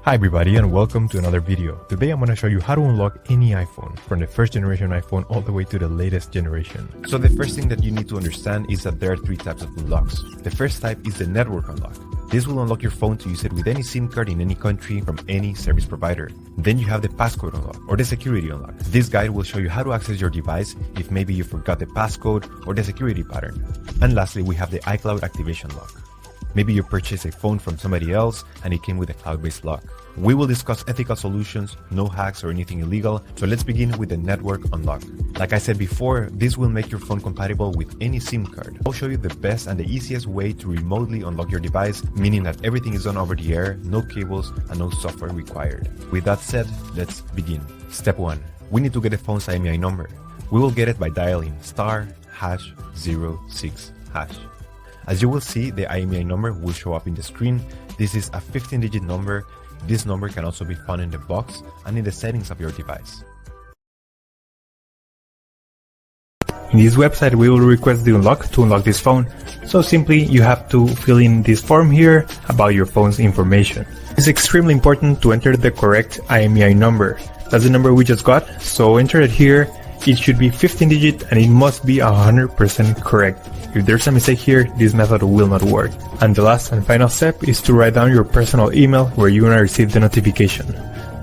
Hi everybody and welcome to another video. Today I'm going to show you how to unlock any iPhone, from the first generation iPhone all the way to the latest generation. So the first thing that you need to understand is that there are three types of unlocks. The first type is the network unlock. This will unlock your phone to use it with any SIM card in any country from any service provider. Then you have the passcode unlock or the security unlock. This guide will show you how to access your device if maybe you forgot the passcode or the security pattern. And lastly, we have the iCloud activation lock. Maybe you purchased a phone from somebody else and it came with a cloud-based lock. We will discuss ethical solutions, no hacks or anything illegal, so let's begin with the network unlock. Like I said before, this will make your phone compatible with any SIM card. I'll show you the best and the easiest way to remotely unlock your device, meaning that everything is done over the air, no cables and no software required. With that said, let's begin. Step 1. We need to get the phone's IMEI number. We will get it by dialing *#06#. As you will see, the IMEI number will show up in the screen. This is a 15-digit number. This number can also be found in the box and in the settings of your device. In this website we will request the unlock to unlock this phone, so simply you have to fill in this form here about your phone's information. It's extremely important to enter the correct IMEI number. That's the number we just got, so enter it here. It should be 15-digit and it must be 100% correct. If there's a mistake here, this method will not work. And the last and final step is to write down your personal email where you're gonna receive the notification.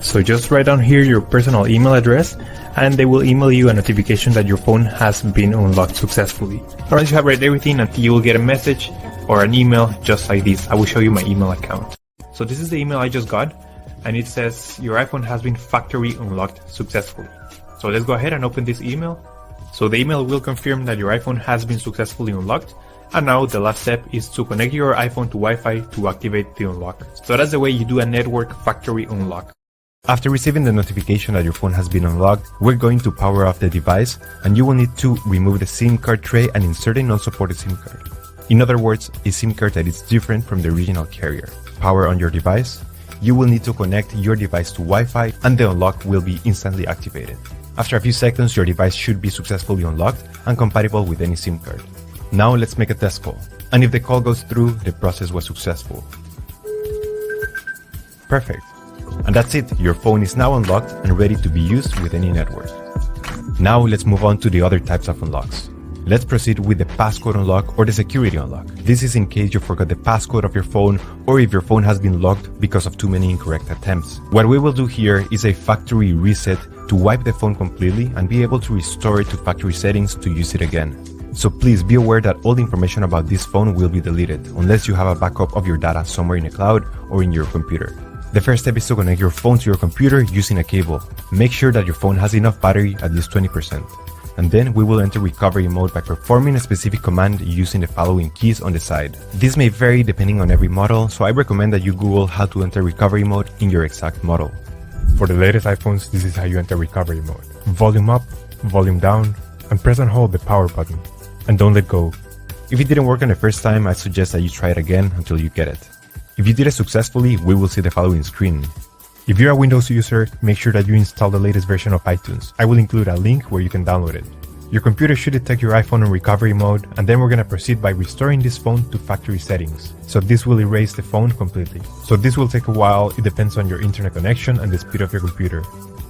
So just write down here your personal email address and they will email you a notification that your phone has been unlocked successfully. Once you have read everything, you will get a message or an email just like this. I will show you my email account. So this is the email I just got and it says your iPhone has been factory unlocked successfully. So let's go ahead and open this email. So the email will confirm that your iPhone has been successfully unlocked. And now the last step is to connect your iPhone to Wi-Fi to activate the unlock. So that's the way you do a network factory unlock. After receiving the notification that your phone has been unlocked, we're going to power off the device and you will need to remove the SIM card tray and insert a non-supported SIM card. In other words, a SIM card that is different from the original carrier. Power on your device. You will need to connect your device to Wi-Fi and the unlock will be instantly activated. After a few seconds, your device should be successfully unlocked and compatible with any SIM card. Now let's make a test call. And if the call goes through, the process was successful. Perfect. And that's it. Your phone is now unlocked and ready to be used with any network. Now let's move on to the other types of unlocks. Let's proceed with the passcode unlock or the security unlock. This is in case you forgot the passcode of your phone or if your phone has been locked because of too many incorrect attempts. What we will do here is a factory reset to wipe the phone completely and be able to restore it to factory settings to use it again. So please be aware that all the information about this phone will be deleted unless you have a backup of your data somewhere in the cloud or in your computer. The first step is to connect your phone to your computer using a cable. Make sure that your phone has enough battery, at least 20%. And then we will enter recovery mode by performing a specific command using the following keys on the side. This may vary depending on every model, so I recommend that you Google how to enter recovery mode in your exact model. For the latest iPhones, this is how you enter recovery mode. Volume up, volume down, and press and hold the power button. And don't let go. If it didn't work on the first time, I suggest that you try it again until you get it. If you did it successfully, we will see the following screen. If you're a Windows user, make sure that you install the latest version of iTunes. I will include a link where you can download it. Your computer should detect your iPhone in recovery mode, and then we're going to proceed by restoring this phone to factory settings. So this will erase the phone completely. So this will take a while. It depends on your internet connection and the speed of your computer.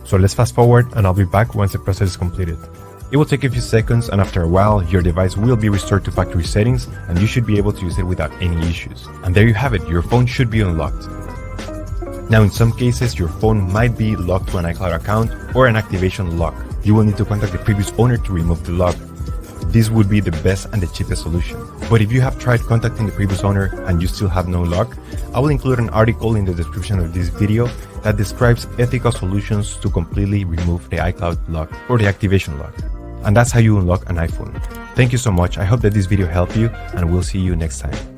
So let's fast forward and I'll be back once the process is completed. It will take a few seconds and after a while, your device will be restored to factory settings and you should be able to use it without any issues. And there you have it, your phone should be unlocked. Now in some cases, your phone might be locked to an iCloud account or an activation lock. You will need to contact the previous owner to remove the lock. This would be the best and the cheapest solution. But if you have tried contacting the previous owner and you still have no lock, I will include an article in the description of this video that describes ethical solutions to completely remove the iCloud lock or the activation lock. And that's how you unlock an iPhone. Thank you so much. I hope that this video helped you and we'll see you next time.